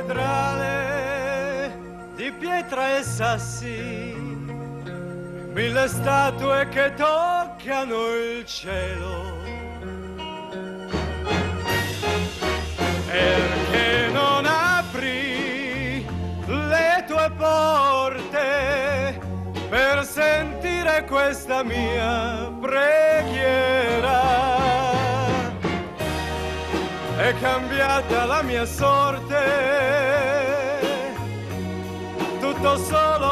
cattedrale di pietra e sassi, 1000 statue che toccano il cielo. Perché non apri le tue porte per sentire questa mia preghiera? È cambiata la mia sorte, tutto solo